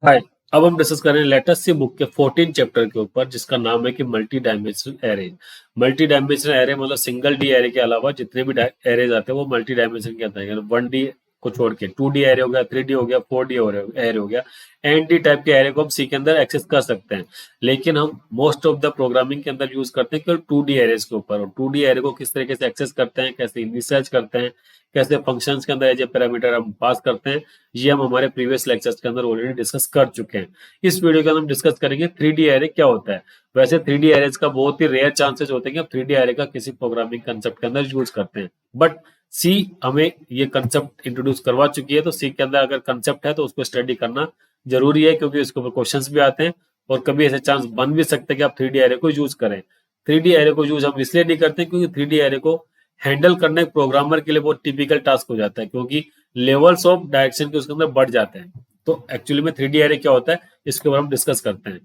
हाय। अब हम डिस्कस करें लेटेस्ट सी बुक के 14 चैप्टर के ऊपर, जिसका नाम है कि multi dimensional array. Multi dimensional array मतलब सिंगल डी एरे के अलावा जितने भी एरेज आते हैं वो मल्टी डायमेंशन के अंदर है। 1D को छोड़ के 2D एरे हो गया, 3D हो गया, 4D एरे हो गया, एनडी टाइप के एरे को हम सी के अंदर एक्सेस कर सकते हैं। लेकिन हम मोस्ट ऑफ द प्रोग्रामिंग के अंदर यूज करते हैं केवल 2D एरेज के ऊपर। और 2D एरे को किस तरीके से एक्सेस करते हैं, कैसे इनिशियलाइज करते हैं, कैसे फंक्शंस के अंदर एज ए पैरामीटर हम पास करते हैं, ये हम हमारे प्रीवियस लेक्चर्स के अंदर ऑलरेडी डिस्कस कर चुके हैं। इस वीडियो के अंदर हम डिस्कस करेंगे 3D एरे क्या होता है। वैसे 3D एरेज का बहुत ही रेयर चांसेस होते हैं कि हम 3D एरे का किसी प्रोग्रामिंग कंसेप्ट के अंदर यूज करते हैं, बट सी हमें ये कंसेप्ट इंट्रोड्यूस करवा चुकी है। तो सी के अंदर अगर कंसेप्ट है तो उसको स्टडी करना जरूरी है, क्योंकि इसके ऊपर क्वेश्चंस भी आते हैं और कभी ऐसे चांस बन भी सकते हैं कि आप 3D एरे को यूज करें। 3D एरे को यूज हम इसलिए नहीं करते क्योंकि 3D एरे को हैंडल करना एक प्रोग्रामर के लिए बहुत टिपिकल टास्क हो जाता है, क्योंकि लेवल्स ऑफ डायरेक्शन के उसके अंदर बढ़ जाते हैं। तो एक्चुअली में 3D एरे क्या होता है इसके ऊपर हम डिस्कस करते हैं।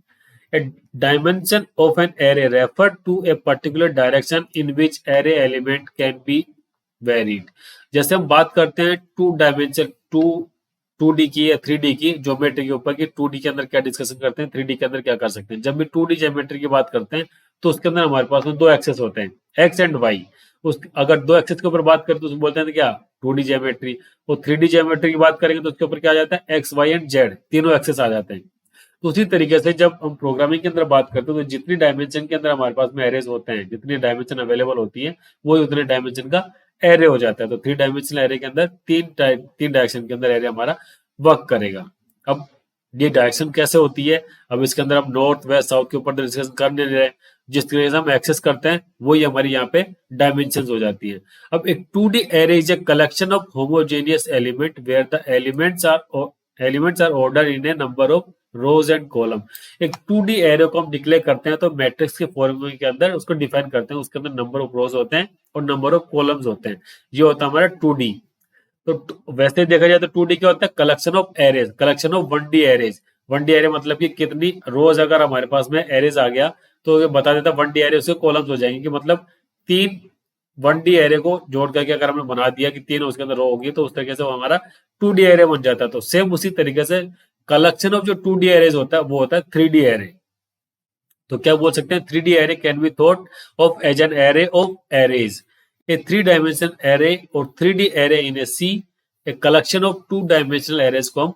A dimension of an array refer to a particular direction in which array element can be varied। जैसे हम बात करते हैं टू डी की या 3D की ज्योमेट्री के ऊपर कि 2D के अंदर क्या डिस्कशन करते हैं, 3D के अंदर क्या कर सकते हैं। जब भी 2D ज्योमेट्री की बात करते हैं तो उसके अंदर हमारे पास में दो एक्सेस होते हैं, एक्स एंड वाई। उस अगर दो एक्सेस के ऊपर बात करें तो उसको बोलते हैं क्या, 2D ज्योमेट्री। और 3D ज्योमेट्री की बात करेंगे तो उसके ऊपर क्या आ जाता है, एक्स वाई एंड जेड, तीनों एक्सेस आ जाते हैं। तो उसी तरीके से जब हम प्रोग्रामिंग के अंदर बात करते हैं तो जितनी डायमेंशन के अंदर हमारे पास में एरेज होते हैं, जितनी डायमेंशन अवेलेबल होती है वो उतने डायमेंशन का एरे हो जाता है। तो 3 डायमेंशनल एरे के अंदर तीन डायरेक्शन के अंदर एरे हमारा वर्क करेगा। अब ये डायरेक्शन कैसे होती है, अब इसके अंदर हम नॉर्थ वेस्ट साउथ के ऊपर डिस्कशन कर नहीं रहे। जिस तरीके से हम एक्सेस करते हैं वही हमारी यहाँ पे डायमेंशन हो जाती है। अब एक 2D array is a collection of homogeneous element where the elements are order in a number of rows and column. एक 2D एरे को हम डिक्लेयर करते हैं तो मैट्रिक्स के फॉर्मूले के अंदर उसको डिफाइन करते हैं, उसके अंदर नंबर ऑफ रोज होते हैं और नंबर ऑफ कॉलम्स होते हैं। ये होता है हमारा 2D। तो वैसे देखा जाए तो 2D क्या होता है, collection of arrays, collection of 1D arrays. 1D array मतलब कि कितनी रोज अगर हमारे पास में एरेज आ गया तो ये बता देता 1D एरे उसके कॉलम्स हो जाएंगे, कि मतलब तीन 1D एरे को जोड़ करके अगर हमने बना दिया कि तीन उसके अंदर रो होगी तो उस तरीके से वो हमारा 2D एरे बन जाता है। तो सेम उसी तरीके से कलेक्शन ऑफ जो 2D एरेज होता है वो होता है 3D एरे। तो क्या बोल सकते हैं, 3D array can be thought of as an array of arrays. A 3 dimensional array और 3D array in a C, a collection of 2 dimensional arrays को हम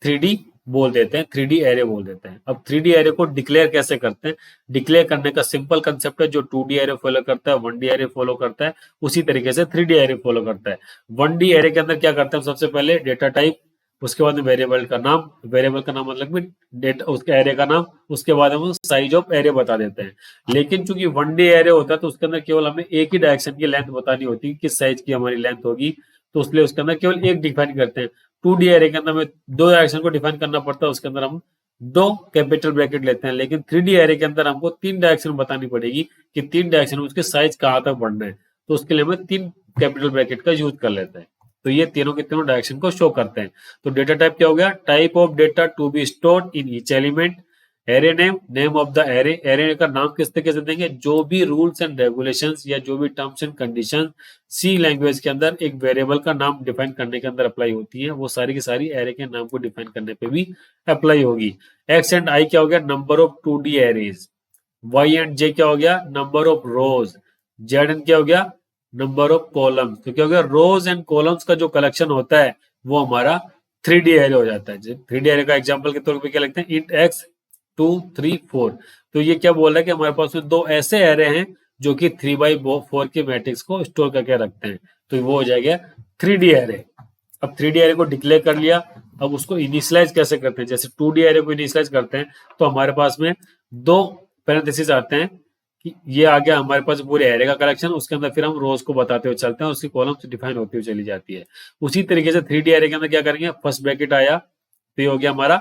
3D बोल देते हैं, 3D एरे बोल देते हैं। अब 3D एरे को डिक्लेयर कैसे करते हैं, डिक्लेयर करने का सिंपल कंसेप्ट है, जो 2D एरे फॉलो करता है 1D एरे फॉलो करता है, उसी तरीके से 3D एरे फॉलो करता है। 1D एरे के अंदर क्या करते हैं, सबसे पहले डेटा टाइप, उसके बाद में वेरिएबल का नाम, वेरिएबल का नाम मतलब कि डेटा उसके एरे का नाम, उसके बाद हम साइज ऑफ एरे बता देते हैं। लेकिन चूंकि 1D एरे होता है तो उसके अंदर केवल हमें एक ही डायरेक्शन की लेंथ बतानी होती है, किस साइज की हमारी लेंथ होगी, तो उसके लिए उसके अंदर केवल एक डिफाइन करते हैं। 2D एरे के अंदर हमें दो डायरेक्शन को डिफाइन करना पड़ता है, उसके अंदर हम दो कैपिटल ब्रैकेट लेते हैं। लेकिन 3D एरे के अंदर हमको तीन डायरेक्शन बतानी पड़ेगी कि तीन डायरेक्शन में उसके साइज कहाँ तक बढ़ना है, तो उसके लिए हमें तीन कैपिटल ब्रैकेट का यूज कर लेते हैं। तो ये तीनों के तीनों डायरेक्शन को शो करते हैं। तो डेटा टाइप क्या हो गया, type of data to be stored in each element, array name, name of the array, array का नाम किस तरीके से देंगे, जो भी रूल्स एंड रेगुलेशंस या जो भी terms and condition C language के अंदर एक वेरिएबल का नाम डिफाइन करने के अंदर अप्लाई होती है, वो सारी की सारी एरे के नाम को डिफाइन करने पे भी अप्लाई होगी। एक्स एंड आई क्या हो गया, number of 2D arrays. Y and J क्या हो गया, number of rows. Z and क्या हो गया, नंबर ऑफ कॉलम्स। तो क्या हो गया, रोज एंड कॉलम्स का जो कलेक्शन होता है वो हमारा 3D एरे हो जाता है। 3D एरे का एग्जांपल के तौर पे क्या लिखते हैं, इंट एक्स 2 3 4। तो ये क्या बोल रहा है कि हमारे पास में दो ऐसे एरे हैं जो कि 3x4 के मैट्रिक्स को स्टोर करके रखते हैं, तो वो हो जाएगा 3D एरे। अब 3D एरे को डिक्लेयर कर लिया, अब उसको इनिशियलाइज कैसे करते हैं, जैसे 2D एरे को इनिशियलाइज करते हैं तो हमारे पास में दो पैरेंथेसिस आते हैं कि ये आ गया हमारे पास पूरे एरे का कलेक्शन, उसके अंदर फिर हम रोज को बताते हुए चलते हैं, उसकी कॉलम्स डिफाइन होती हुई चली जाती है। उसी तरीके से 3D एरे के अंदर क्या करेंगे, फर्स्ट ब्रैकेट आया तो ये हो गया हमारा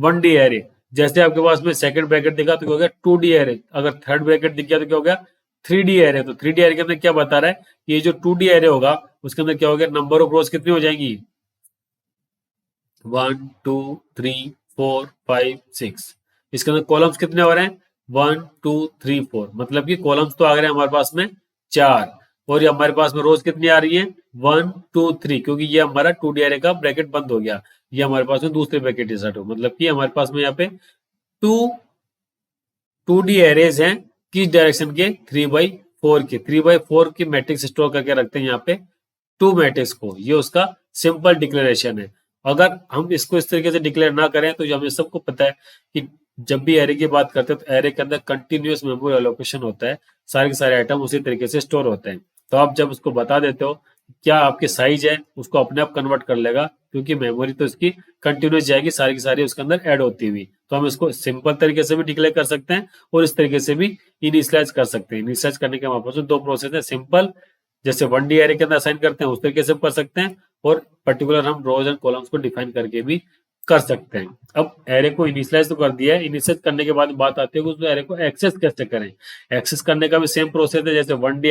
1D एरे। जैसे आपके पास में सेकंड ब्रैकेट दिखा तो क्या हो गया 2D एरे, अगर थर्ड ब्रैकेट दिख गया तो क्या हो गया 3D एरे। तो 3D एरे के अंदर क्या बता रहा है, ये जो 2D एरे होगा उसके अंदर क्या हो गया, नंबर ऑफ रोज कितनी हो जाएंगी, 1 2 3 4 5 6। इसके अंदर कॉलम्स कितने हो रहे हैं, 1 2 3 4, मतलब कि कॉलम्स तो आ गए हमारे पास में 4, और ये हमारे पास में रोज कितनी आ रही है 1 2 3, क्योंकि ये हमारा 2D एरे का ब्रैकेट बंद हो गया। ये हमारे पास में दूसरे ब्रैकेट इंसर्ट हो, मतलब कि हमारे पास में यहाँ पे टू 2D एरेज हैं किस डायरेक्शन के, 3/4 के, 3/4 की मैट्रिक्स स्टोर करके रखते हैं यहाँ पे टू मैट्रिक्स को। ये उसका सिंपल डिक्लेरेशन है। अगर हम इसको इस तरीके से डिक्लेयर ना करें तो हमें सबको पता है कि जब भी एरे की बात करते हैं तो एरे के अंदर कंटिन्यूअस मेमोरी एलोकेशन होता है, सारे के सारे आइटम उसी तरीके से स्टोर होते हैं। तो आप जब उसको बता देते हो क्या आपकी साइज है, उसको अपने आप कन्वर्ट कर लेगा, क्योंकि मेमोरी तो इसकी कंटिन्यूस जाएगी, सारी की सारी उसके अंदर ऐड होती हुई। तो हम इसको सिंपल तरीके से भी डिक्लेयर कर सकते हैं और इस तरीके से भी इनिशियलाइज कर सकते हैं। इनिशियलाइज करने के हमारे पास दो प्रोसेस है, सिंपल जैसे 1D एरे के अंदर असाइन करते हैं उस तरीके से कर सकते हैं, और पर्टिकुलर हम रोज एंड कॉलम्स को डिफाइन करके भी कर सकते हैं। अब एरे को इनिशियलाइज तो कर दिया है, इनिशियलाइज करने के बाद बात आती है कि उस एरे को एक्सेस कैसे करें। एक्सेस करने का भी सेम प्रोसेस है, जैसे 1D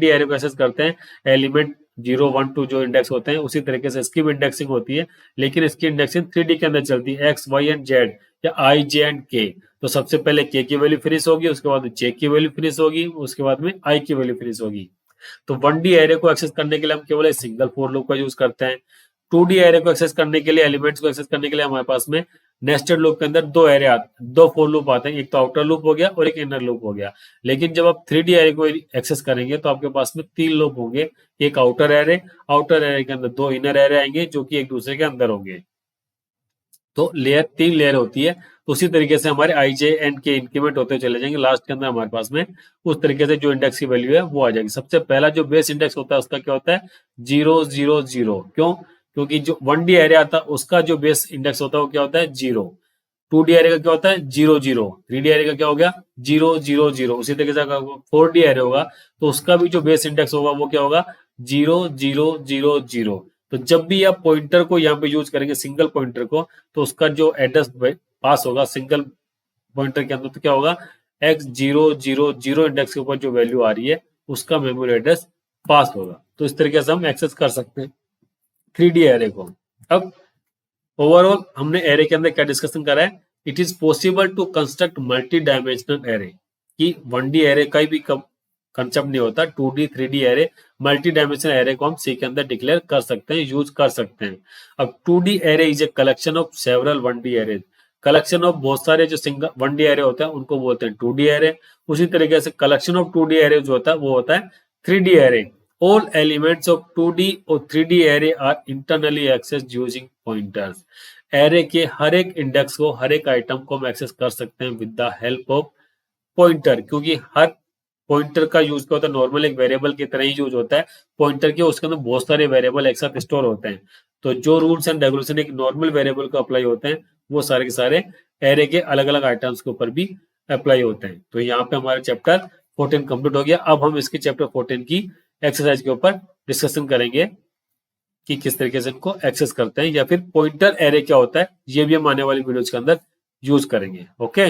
एरे को एक्सेस करते हैं, एलिमेंट 0 1 2 जो इंडेक्स होते हैं उसी तरीके से इसकी भी इंडेक्सिंग होती है, लेकिन इसकी इंडेक्सिंग 3D के अंदर चलती है, एक्स वाई एंड जेड या आई जे एंड के। तो सबसे पहले के की वैल्यू फिनिश होगी, उसके बाद जे की वैल्यू फिनिश होगी, उसके बाद में आई की वैल्यू फिनिश होगी। तो 1D एरे को एक्सेस करने के लिए हम केवल एक सिंगल फॉर लूप का यूज करते हैं। 2D एरे को एक्सेस करने के लिए, एलिमेंट्स को एक्सेस करने के लिए हमारे पास में नेस्टेड लूप के अंदर दो फॉर लूप आते हैं, एक तो आउटर लूप हो गया और एक इनर लूप हो गया। लेकिन जब आप 3D एरे को एक्सेस करेंगे तो आपके पास में 3 लूप होंगे, एक आउटर एरे के अंदर 2 इनर एरे आएंगे जो कि एक दूसरे के अंदर होंगे। तो लेयर 3 लेयर होती है। तो उसी तरीके से हमारे आई जे एंड के इंक्रीमेंट होते चले जाएंगे, लास्ट के अंदर हमारे पास में उस तरीके से जो इंडेक्स की वैल्यू है वो आ जाएगी। सबसे पहला जो बेस इंडेक्स होता है उसका क्या होता है, 0 0 0। क्यों? क्योंकि जो 1D एरे आता है उसका जो बेस इंडेक्स होता है वो क्या होता है, 0। 2D एरे का क्या होता है, 0 0। 3D एरे का क्या हो गया, 0 0 0। उसी तरीके से अगर 4D एरे होगा तो उसका भी जो बेस इंडेक्स होगा वो क्या होगा, 0 0 0 0। तो जब भी आप पॉइंटर को यहाँ पे यूज करेंगे, सिंगल पॉइंटर को, तो उसका जो एड्रेस पास होगा सिंगल पॉइंटर के अंदर, तो क्या होगा, x0 0 0 इंडेक्स के ऊपर जो वैल्यू आ रही है उसका मेमोरी एड्रेस पास होगा। तो इस तरीके से हम एक्सेस कर सकते हैं 3D एरे को। अब ओवरऑल हमने एरे के अंदर क्या डिस्कशन करा है, it is possible to construct multi dimensional array. कि 1D एरे का भी कंसेप्ट नहीं होता, 2D 3D array, multi dimensional array को हम सी के अंदर डिक्लेयर कर सकते हैं, यूज कर सकते हैं। अब 2D array is a collection of several 1D array. Collection of बहुत सारे जो सिंगल 1D एरे होते हैं उनको बोलते हैं 2D एरे। उसी तरीके से कलेक्शन ऑफ 2D एरे जो होता है वो होता है 3D array. All elements of 2D और 3D array are internally accessed using pointers. Array के हर एक इंडेक्स को, हर एक आइटम को हम एक्सेस कर सकते हैं with the help of pointer, क्योंकि हर पॉइंटर का यूज क्या होता है, नॉर्मल एक वेरिएबल की तरह ही यूज होता है। पॉइंटर के उसके अंदर बहुत सारे वेरिएबल एक साथ स्टोर होते हैं, तो जो रूल्स एंड रेगुलेशन एक नॉर्मल वेरिएबल को अप्लाई होते हैं वो सारे के सारे एरे के अलग अलग आइटम्स के ऊपर भी अप्लाई होते हैं। तो यहाँ पे हमारा चैप्टर 14 कंप्लीट हो गया। अब हम इसके चैप्टर 14 की एक्सरसाइज के ऊपर डिस्कशन करेंगे कि किस तरीके से इनको एक्सेस करते हैं, या फिर पॉइंटर एरे क्या होता है, ये भी हम आने वाली वीडियोज के अंदर यूज करेंगे। ओके।